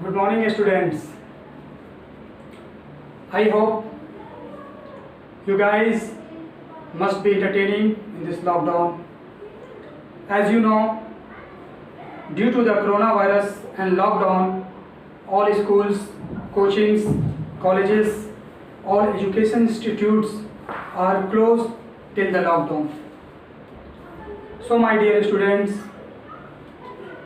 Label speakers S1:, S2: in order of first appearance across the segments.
S1: Good morning, students. I hope you guys must be entertaining in this lockdown. As you know, due to the coronavirus and lockdown, all schools, coachings, colleges, all education institutes are closed till the lockdown. So my dear students,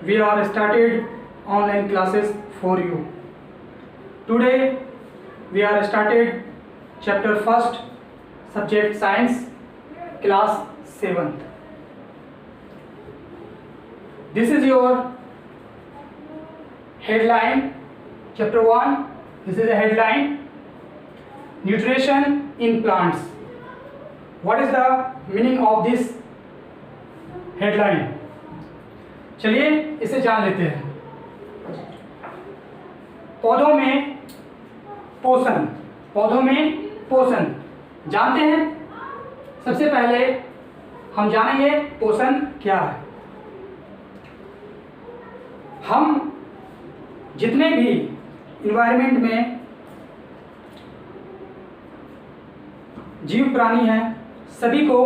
S1: we are started online classes for you. Today we are started chapter 1st, subject science, class 7th. This is your headline, chapter 1. This is the headline, nutrition in plants. What is the meaning of this headline? चलिए इसे जान लेते हैं। पौधों में पोषण जानते हैं। सबसे पहले हम जानेंगे पोषण क्या है। हम जितने भी इन्वायरमेंट में जीव प्राणी हैं, सभी को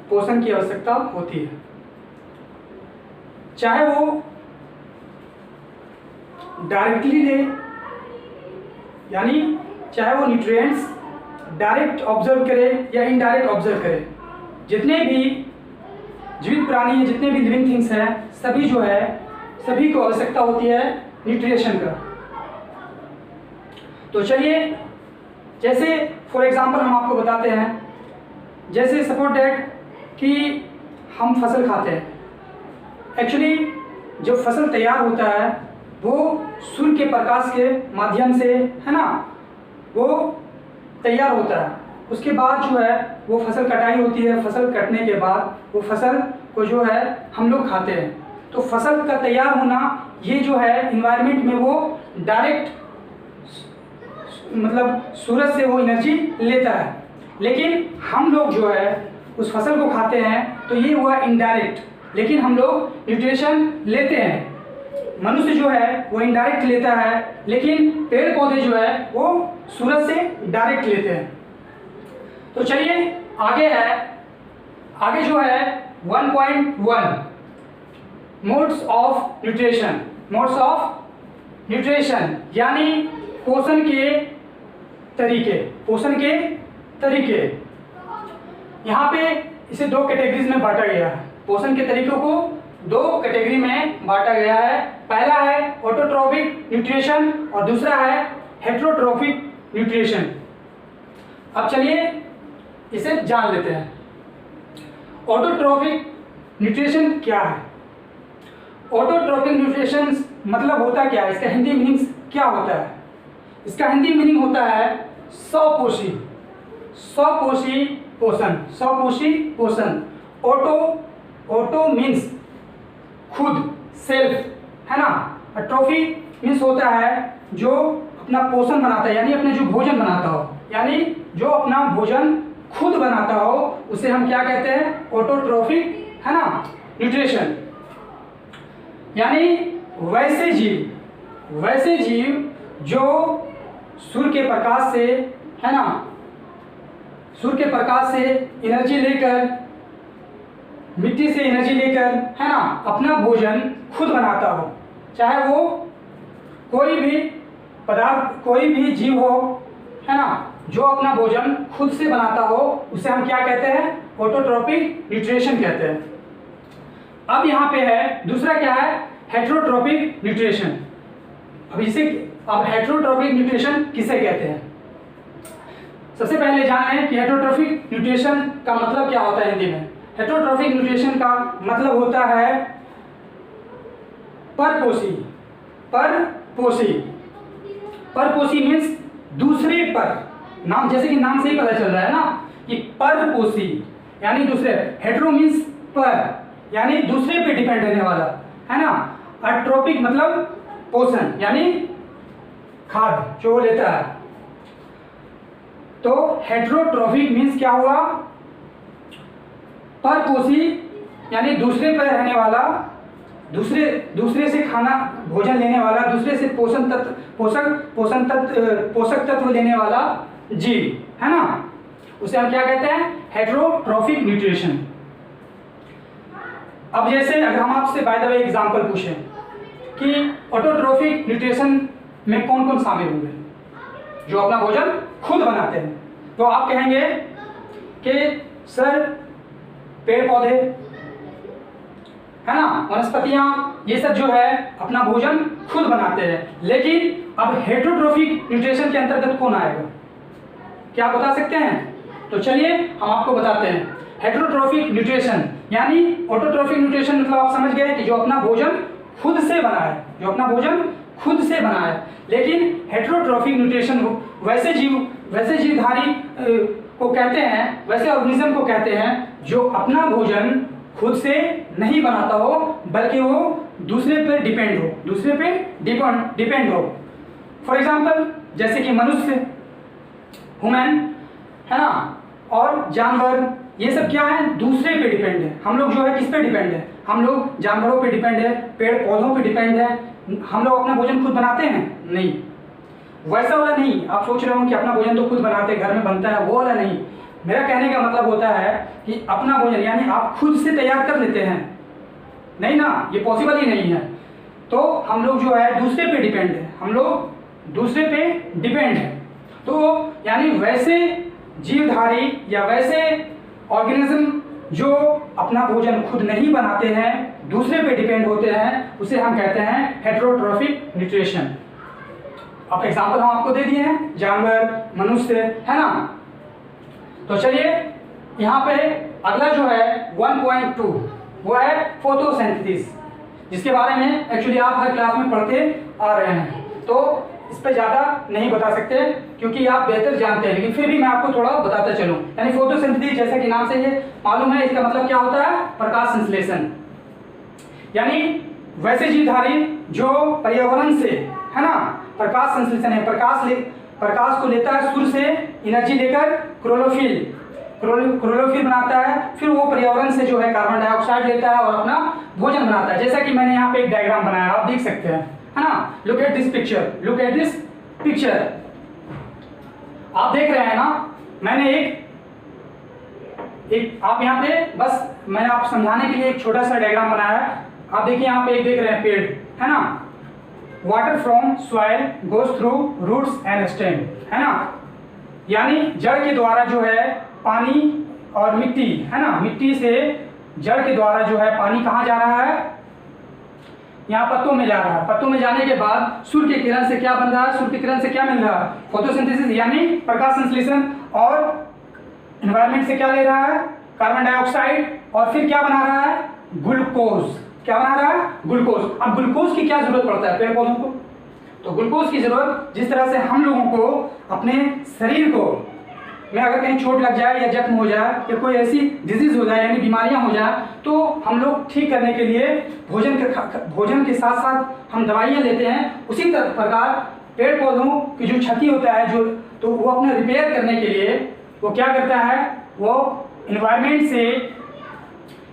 S1: पोषण की आवश्यकता होती है। चाहे वो डायरेक्टली ले, यानी चाहे वो न्यूट्रिएंट्स डायरेक्ट ऑब्जर्व करे या इनडायरेक्ट ऑब्जर्व करे, जितने भी जीवित प्राणी हैं, जितने भी लिविंग थिंग्स हैं, सभी को आवश्यकता होती है न्यूट्रिशन का। तो चलिए, जैसे फॉर एग्जांपल हम आपको बताते हैं, जैसे सपोज दैट कि हम फसल खाते हैं। एक्चुअली जब फसल तैयार होता है वो सूर्य के प्रकाश के माध्यम से, है ना, वो तैयार होता है। उसके बाद जो है वो फसल कटाई होती है। फसल कटने के बाद वो फसल को जो है हम लोग खाते हैं। तो फसल का तैयार होना, ये जो है इन्वायरमेंट में वो डायरेक्ट मतलब सूरज से वो एनर्जी लेता है, लेकिन हम लोग जो है उस फसल को खाते हैं, तो ये हुआ इनडायरेक्ट, लेकिन हम लोग न्यूट्रिशन लेते हैं। मनुष्य जो है वो इनडायरेक्ट लेता है, लेकिन पेड़ पौधे जो है वो सूरज से डायरेक्ट लेते हैं। तो चलिए आगे जो है 1.1 मोड्स ऑफ न्यूट्रिशन यानी पोषण के तरीके। यहाँ पे इसे दो कैटेगरीज में बांटा गया है। पोषण के तरीकों को दो कैटेगरी में बांटा गया है। पहला है ऑटोट्रॉफिक न्यूट्रिशन और दूसरा है हेटेरोट्रॉफिक न्यूट्रिशन। अब चलिए इसे जान लेते हैं। ऑटोट्रॉफिक न्यूट्रिशन क्या है? ऑटोट्रॉफिक न्यूट्रिशन मतलब होता क्या है? इसका हिंदी मीनिंग क्या होता है? इसका हिंदी मीनिंग होता है स्वपोषी पोषण। ऑटो मीन्स खुद, सेल्फ, है ना। ट्रॉफी मीन्स होता है जो अपना पोषण बनाता है, यानी अपने जो भोजन बनाता हो, यानी जो अपना भोजन खुद बनाता हो, उसे हम क्या कहते हैं? ऑटोट्रॉफिक, है ना, न्यूट्रिशन। यानी वैसे जीव जो सूर्य के प्रकाश से, है ना, सूर्य के प्रकाश से एनर्जी लेकर, मिट्टी से एनर्जी लेकर, है ना, अपना भोजन खुद बनाता हो। चाहे वो कोई भी पदार्थ, कोई भी जीव हो, है ना, जो अपना भोजन खुद से बनाता हो, उसे हम क्या कहते हैं? ऑटोट्रॉफिक न्यूट्रिशन कहते हैं। अब यहाँ पे है दूसरा, क्या है? Heterotrophic nutrition. अब हेटेरोट्रॉफिक न्यूट्रिशन किसे कहते हैं? सबसे पहले जान लें कि हेटेरोट्रॉफिक न्यूट्रिशन का मतलब क्या होता है हिंदी में। हेटेरोट्रॉफिक न्यूट्रिशन का मतलब होता है परपोषी मीन्स दूसरे पर। नाम, जैसे कि नाम से ही पता चल रहा है ना कि परपोषी यानी दूसरे। हेटेरो मीन्स पर, यानी दूसरे पे डिपेंड रहने वाला, है ना। अट्रोपिक मतलब पोषण, यानी खाद जो लेता है। तो हेटेरोट्रॉफिक मीन्स क्या हुआ? परपोषी यानी दूसरे पर रहने वाला दूसरे से खाना भोजन लेने वाला, दूसरे से पोषक तत्व लेने वाला जीव, है ना, उसे हम क्या कहते हैं? Heterotrophic nutrition. अब जैसे अगर हम आपसे बाय द वे एग्जांपल पूछें कि ऑटोट्रॉफिक न्यूट्रिशन में कौन कौन शामिल होंगे, जो अपना भोजन खुद बनाते हैं, तो आप कहेंगे कि सर पेड़ पौधे, है ना, वनस्पतियां, ये सब जो है अपना भोजन खुद बनाते हैं। लेकिन अब हेटेरोट्रॉफिक न्यूट्रिशन के अंतर्गत कौन आएगा, क्या आप बता सकते हैं? तो चलिए हम आपको बताते हैं। हेटेरोट्रॉफिक न्यूट्रिशन यानी ऑटोट्रॉफिक न्यूट्रिशन मतलब आप समझ गए कि जो अपना भोजन खुद से बना है, जो अपना भोजन खुद से बना है। लेकिन हेटेरोट्रॉफिक न्यूट्रिशन वैसे जीवधारी को कहते हैं, वैसे ऑर्गेनिज्म को कहते हैं जो अपना भोजन खुद से नहीं बनाता हो, बल्कि वो दूसरे पे डिपेंड हो। फॉर एग्जाम्पल जैसे कि मनुष्य, ह्यूमन, है ना, और जानवर, ये सब क्या है? दूसरे पे डिपेंड है। हम लोग जो है किस पे डिपेंड है? हम लोग जानवरों पे डिपेंड है, पेड़ पौधों पे डिपेंड है। हम लोग अपना भोजन खुद बनाते हैं? नहीं, वैसा वाला नहीं। आप सोच रहे हो कि अपना भोजन तो खुद बनाते, घर में बनता है, वो वाला नहीं। मेरा कहने का मतलब होता है कि अपना भोजन यानी आप खुद से तैयार कर लेते हैं, नहीं ना, ये पॉसिबल ही नहीं है। तो हम लोग जो है दूसरे पे डिपेंड है, हम लोग दूसरे पे डिपेंड है। तो यानी वैसे जीवधारी या वैसे ऑर्गेनिज्म जो अपना भोजन खुद नहीं बनाते हैं, दूसरे पे डिपेंड होते हैं, उसे हम कहते हैं हेटेरोट्रॉफिक न्यूट्रिशन। अब एग्जांपल हम आपको दे दिए हैं, जानवर, मनुष्य, है ना। तो चलिए यहाँ पे अगला जो है 1.2 वो है फोटोसिंथेसिस, जिसके बारे में एक्चुअली आप हर क्लास में पढ़ते आ रहे हैं, तो इस पर ज़्यादा नहीं बता सकते क्योंकि आप बेहतर जानते हैं, लेकिन फिर भी मैं आपको थोड़ा बताता चलूँ। यानी फोटोसिंथेसिस जैसा कि नाम से ये मालूम है, इसका मतलब क्या होता है? प्रकाश संश्लेषण। यानी वैसे जीवधारी जो पर्यावरण से, है ना, प्रकाश संश्लेषण है, प्रकाश को लेता है सूर्य से, एनर्जी लेकर क्लोरोफिल बनाता है, फिर वो पर्यावरण से जो है कार्बन डाइऑक्साइड लेता है और अपना भोजन बनाता है। जैसा कि मैंने यहाँ पे एक डायग्राम बनाया, आप देख सकते हैं, है ना। लुक एट दिस पिक्चर, आप देख रहे हैं ना। मैंने एक आप यहाँ पे बस मैंने आप समझाने के लिए एक छोटा सा डायग्राम बनाया है। आप देखिए यहाँ पे एक देख रहे हैं पेड़, है ना। Water from soil goes through roots and stem, है ना। यानी जड़ के द्वारा जो है पानी और मिट्टी, है ना, मिट्टी से जड़ के द्वारा जो है पानी कहाँ जा रहा है? यहाँ पत्तों में जा रहा है। पत्तों में जाने के बाद सूर्य की किरण से क्या बन रहा है? सूर्य की किरण से क्या मिल रहा है? फोटोसिंथेसिस यानी प्रकाश संश्लेषण। और एनवायरनमेंट से क्या ले रहा है? Carbon dioxide. और फिर क्या बना रहा है? ग्लूकोज। क्या बना रहा है? ग्लूकोज। अब ग्लूकोज की क्या जरूरत पड़ता है पेड़ पौधों को? तो ग्लूकोज की जरूरत जिस तरह से हम लोगों को अपने शरीर को में अगर कहीं चोट लग जाए या जख्म हो जाए या कोई ऐसी डिजीज हो जाए यानी बीमारियां हो जाए, तो हम लोग ठीक करने के लिए भोजन के साथ साथ हम दवाइयां लेते हैं। उसी प्रकार पेड़ पौधों की जो क्षति होता है जो, तो वो अपने रिपेयर करने के लिए वो क्या करता है? वो एनवायरनमेंट से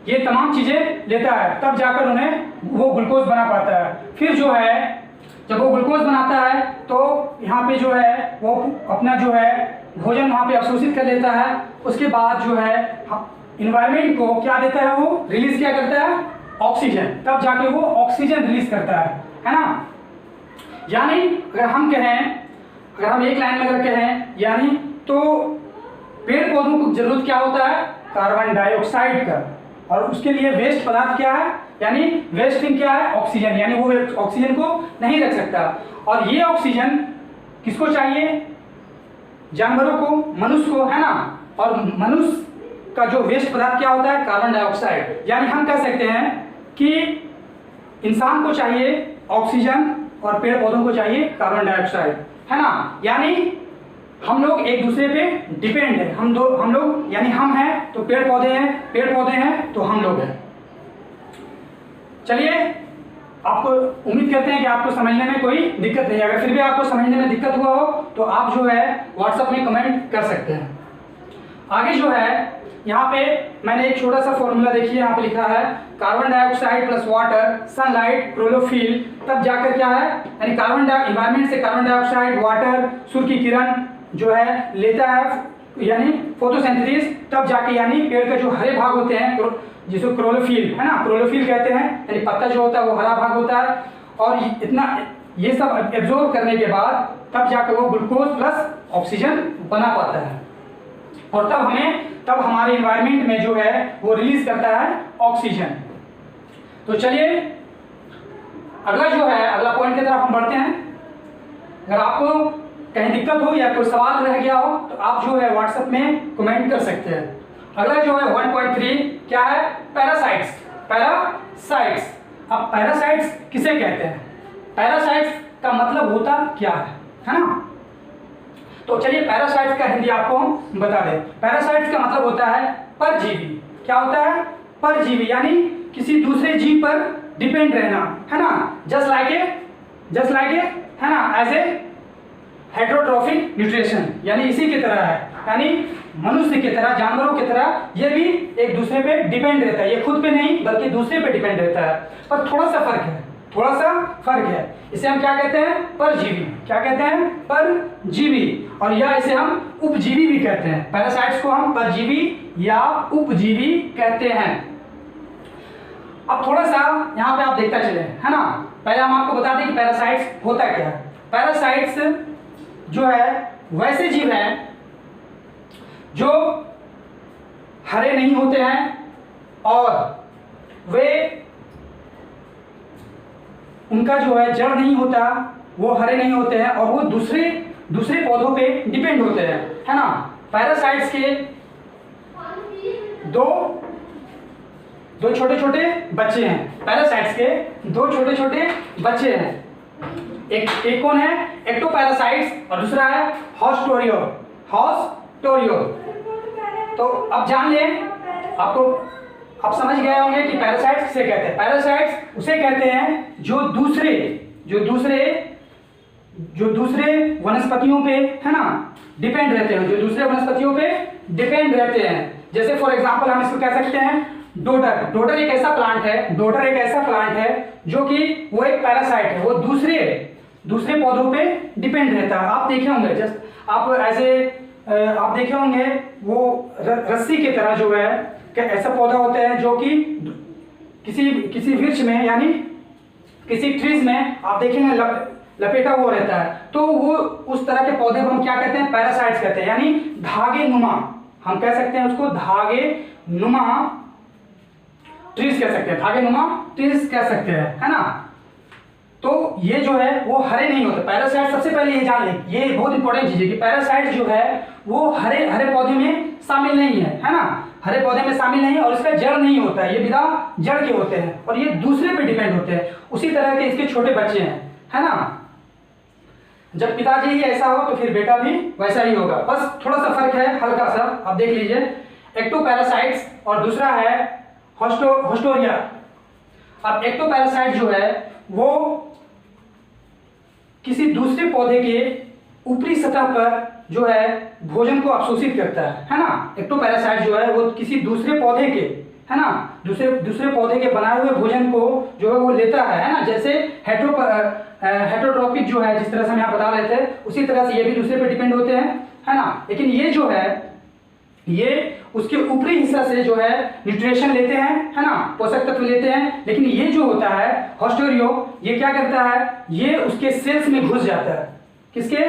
S1: ये तमाम चीज़ें लेता है, तब जाकर उन्हें वो ग्लूकोज बना पाता है। फिर जो है जब वो ग्लूकोज बनाता है तो यहाँ पे जो है वो अपना जो है भोजन वहाँ पे अवशोषित कर लेता है। उसके बाद जो है इन्वायरमेंट को क्या देता है? वो रिलीज क्या करता है? ऑक्सीजन। तब जाके वो ऑक्सीजन रिलीज करता है ना। यानी अगर हम एक लाइन में अगर कहें, यानी तो पेड़ पौधों को जरूरत क्या होता है? कार्बन डाइऑक्साइड का। और उसके लिए वेस्ट पदार्थ क्या है? यानी वेस्ट थिंग क्या है? ऑक्सीजन। यानी वो ऑक्सीजन को नहीं रख सकता। और ये ऑक्सीजन किसको चाहिए? जानवरों को, मनुष्य को, है ना। और मनुष्य का जो वेस्ट पदार्थ क्या होता है? Carbon dioxide. यानी हम कह सकते हैं कि इंसान को चाहिए ऑक्सीजन और पेड़ पौधों को चाहिए कार्बन डाइऑक्साइड, है ना। यानी हम लोग एक दूसरे पे डिपेंड है। हम लोग यानी हम हैं तो पेड़ पौधे हैं, पेड़ पौधे हैं तो हम लोग हैं। चलिए, आपको उम्मीद करते हैं कि आपको समझने में कोई दिक्कत नहीं है। अगर फिर भी आपको समझने में दिक्कत हुआ हो तो आप जो है व्हाट्सएप में कमेंट कर सकते हैं। आगे जो है यहाँ पे मैंने एक छोटा सा फॉर्मूला देखिए, यहाँ पे लिखा है carbon dioxide plus water sunlight chlorophyll, तब जाकर क्या है, यानी इन्वायरमेंट से कार्बन डाइऑक्साइड वाटर सूर्य की किरण जो है लेता है, यानी फोटोसिंथेसिस, तब जाके यानी पेड़ के जो हरे भाग होते हैं जिसको क्लोरोफिल है ना, क्लोरोफिल कहते हैं, यानी पत्ता जो होता है वो हरा भाग होता है, और इतना ये सब एब्जॉर्ब करने के बाद तब जाकर वो ग्लूकोज प्लस ऑक्सीजन बना पाता है, और तब हमारे इन्वायरमेंट में जो है वो रिलीज करता है ऑक्सीजन। तो चलिए अगला जो है, अगला पॉइंट की तरफ हम बढ़ते हैं। अगर आपको कहीं दिक्कत हो या कोई सवाल रह गया हो तो आप जो है व्हाट्सएप में कमेंट कर सकते हैं। अगला जो है 1.3 क्या है, पैरासाइट्स। पैरासाइट्स, अब पैरासाइट्स किसे कहते हैं, पैरासाइट्स का मतलब होता क्या है ना। तो चलिए पैरासाइट्स का हिंदी आपको हम बता दें। पैरासाइट्स का मतलब होता है परजीवी। क्या होता है, परजीवी, यानी किसी दूसरे जीव पर डिपेंड रहना, है ना, जस्ट लाइक ए है ना, एज ए हेटेरोट्रॉफिक न्यूट्रिशन, यानी इसी की तरह है, यानी मनुष्य की तरह, जानवरों की तरह ये भी एक दूसरे पे डिपेंड रहता है, ये खुद पे नहीं बल्कि दूसरे पे डिपेंड रहता है, पर थोड़ा सा फर्क है। इसे हम क्या कहते हैं, परजीवी। क्या कहते हैं, परजीवी, और या इसे हम उपजीवी भी कहते हैं। पैरासाइट्स को हम परजीवी या उपजीवी कहते हैं। अब थोड़ा सा यहाँ पे आप देखता चले, है ना। पहले हम आपको बता दें कि पैरासाइट्स होता क्या है। पैरासाइट्स जो है वैसे जीव हैं जो हरे नहीं होते हैं, और वे उनका जो है जड़ नहीं होता, वो हरे नहीं होते हैं, और वो दूसरे पौधों पे डिपेंड होते हैं, है ना। पैरासाइट्स के दो छोटे छोटे बच्चे हैं। पैरासाइट्स के दो छोटे छोटे बच्चे हैं। एक कौन है, एक्टोपैरासाइट्स, और दूसरा है हॉस्टोरियो। तो अब जान लें, आप समझ गए होंगे कि पैरासाइट्स किसे कहते हैं। पैरासाइट्स उसे कहते हैं जो दूसरे वनस्पतियों पे, है ना, डिपेंड रहते हैं, जो दूसरे वनस्पतियों पे डिपेंड रहते हैं। जैसे फॉर एग्जांपल हम इसको कह सकते हैं डोडर एक ऐसा प्लांट है जो कि वो एक पैरासाइट है, वो दूसरे पौधों पे डिपेंड रहता है। आप देखे होंगे, जस्ट आप देखे होंगे वो रस्सी की तरह जो है ऐसा पौधा होता है जो कि किसी वृक्ष में, यानी किसी ट्रीज में आप देखेंगे लपेटा हुआ रहता है, तो वो उस तरह के पौधे को हम क्या कहते हैं, पैरासाइट्स कहते हैं, यानी धागे नुमा। हम कह सकते हैं उसको धागे नुमा ट्रीज कह सकते हैं, धागे नुमा ट्रीज कह सकते हैं, है ना। तो ये जो है वो हरे नहीं होते। पैरासाइट सबसे पहले ये जान लें, ये बहुत इंपॉर्टेंट चीज है कि पैरासाइट जो है वो हरे पौधे में शामिल नहीं है ना, हरे पौधे में शामिल नहीं है, और इसका जड़ नहीं होता है, ये बिना जड़ के होते हैं, और ये दूसरे पे डिपेंड होते हैं। उसी तरह के इसके छोटे बच्चे हैं, है ना। जब पिताजी ही ऐसा हो तो फिर बेटा भी वैसा ही होगा, बस थोड़ा सा फर्क है, हल्का सा। आप देख लीजिए, एक्टोपैरासाइट्स और दूसरा है हॉस्टोरिया। अब एक्टोपैरासाइट जो है वो किसी दूसरे पौधे के ऊपरी सतह पर जो है भोजन को अवशोषित करता है ना। एक्टोपैरासाइट जो है वो किसी दूसरे पौधे के, है ना, दूसरे पौधे के बनाए हुए भोजन को जो है वो लेता है ना। जैसे हेटेरोट्रॉपिक जो है, जिस तरह से हम यहाँ बता रहे थे, उसी तरह से ये भी दूसरे पे डिपेंड होते हैं, है ना। लेकिन ये जो है ये उसके ऊपरी हिस्सा से जो है न्यूट्रिशन लेते हैं, है ना, पोषक तत्व लेते हैं। लेकिन ये जो होता है हॉस्टोरियो, ये क्या करता है, ये उसके सेल्स में घुस जाता है। किसके,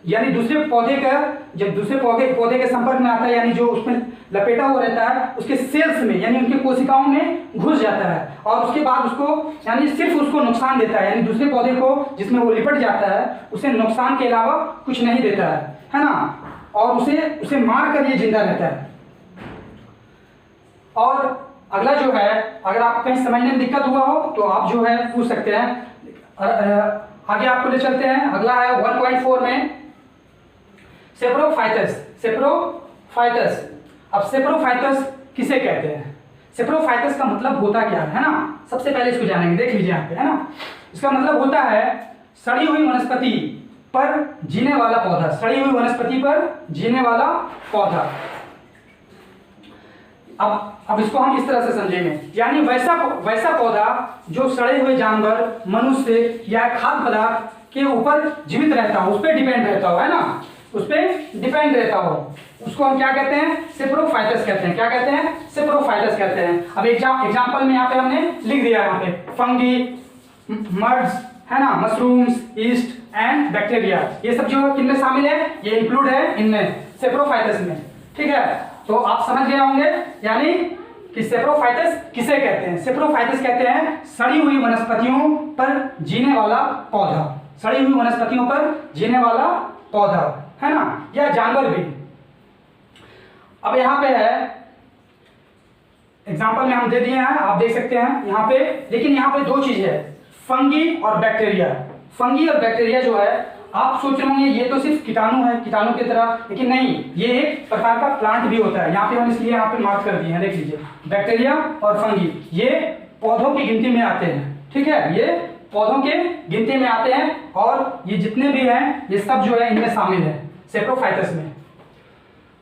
S1: यानी दूसरे पौधे का, जब दूसरे पौधे के संपर्क में आता है, यानी जो उसमें लपेटा हुआ रहता है, उसके सेल्स में, यानी उनके कोशिकाओं में घुस जाता है, और उसके बाद उसको, यानी सिर्फ उसको नुकसान देता है, यानी दूसरे पौधे को जिसमें वो लिपट जाता है उसे नुकसान के अलावा कुछ नहीं देता है ना, और उसे मार कर ये जिंदा रहता है। और अगला जो है, अगर आपको कहीं समझने में दिक्कत हुआ हो तो आप जो है पूछ सकते हैं। आगे आपको ले चलते हैं। अगला है 1.4 में सेप्रोफाइटस। अब सेप्रोफाइटस किसे कहते हैं, सेप्रोफाइटस का मतलब होता क्या है ना। सबसे पहले इसको जानेंगे, देख लीजिए यहाँ पे, है ना। इसका मतलब होता है सड़ी हुई वनस्पति पर जीने वाला पौधा, सड़ी हुई वनस्पति पर जीने वाला पौधा। अब इसको हम इस तरह से समझेंगे, यानी वैसा पौधा जो सड़े हुए जानवर, मनुष्य या खाद्य पदार्थ के ऊपर जीवित रहता हो, उस पर डिपेंड रहता हो, है ना, उस पर डिपेंड रहता हो, उसको हम क्या कहते हैं? सेप्रोफाइटस कहते हैं। क्या कहते हैं? सेप्रोफाइटस कहते हैं। अब एग्जाम्पल में यहाँ पे हमने लिख दिया, यहाँ पे फंगी, मड्स, है ना, मशरूम्स, ईस्ट एंड बैक्टीरिया, ये सब जो किनमें शामिल है? ये इंक्लूड है इनमें, सेप्रोफाइटस में। ठीक है, तो आप समझ गए होंगे, यानी कि सेप्रोफाइटस किसे कहते हैं? सेप्रोफाइटस कहते हैं सड़ी हुई वनस्पतियों पर जीने वाला पौधा, सड़ी हुई वनस्पतियों पर जीने वाला पौधा, है ना, या जानवर भी। अब यहाँ पे है एग्जाम्पल में हम दे दिए हैं, आप देख सकते हैं यहाँ पे, लेकिन यहाँ पे दो चीज है, फंगी और बैक्टीरिया। फंगी और बैक्टीरिया जो है, आप सोच रहे होंगे ये तो सिर्फ कीटाणु है, कीटाणु की तरह, लेकिन नहीं, ये एक प्रकार का प्लांट भी होता है। यहाँ पे हम इसलिए यहाँ पे मार्क कर दिए हैं, देख लीजिए, बैक्टीरिया और फंगी ये पौधों की गिनती में आते हैं। ठीक है, ये पौधों के गिनती में आते हैं, और ये जितने भी हैं ये सब जो है इनमें शामिल है, सेप्रोफाइटस में।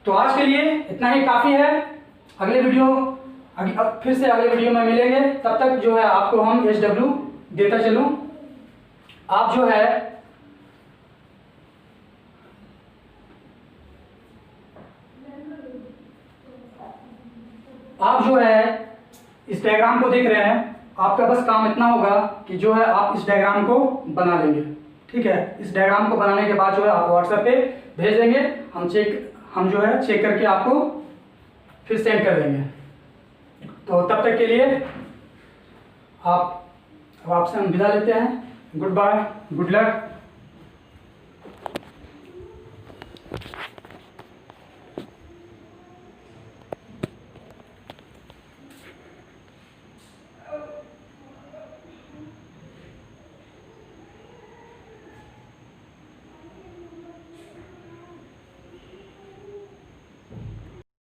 S1: तो आज के लिए इतना ही काफी है। अगले वीडियो फिर से अगले वीडियो में मिलेंगे, तब तक जो है आपको हम SW देता चलूं। आप जो है इस डायग्राम को देख रहे हैं, आपका बस काम इतना होगा कि जो है आप इस डायग्राम को बना लेंगे। ठीक है, इस डायग्राम को बनाने के बाद जो है आप WhatsApp पे भेज देंगे, हम जो है चेक करके आपको फिर सेंड कर देंगे। तो तब तक के लिए आपसे हम विदा लेते हैं। Goodbye, good luck.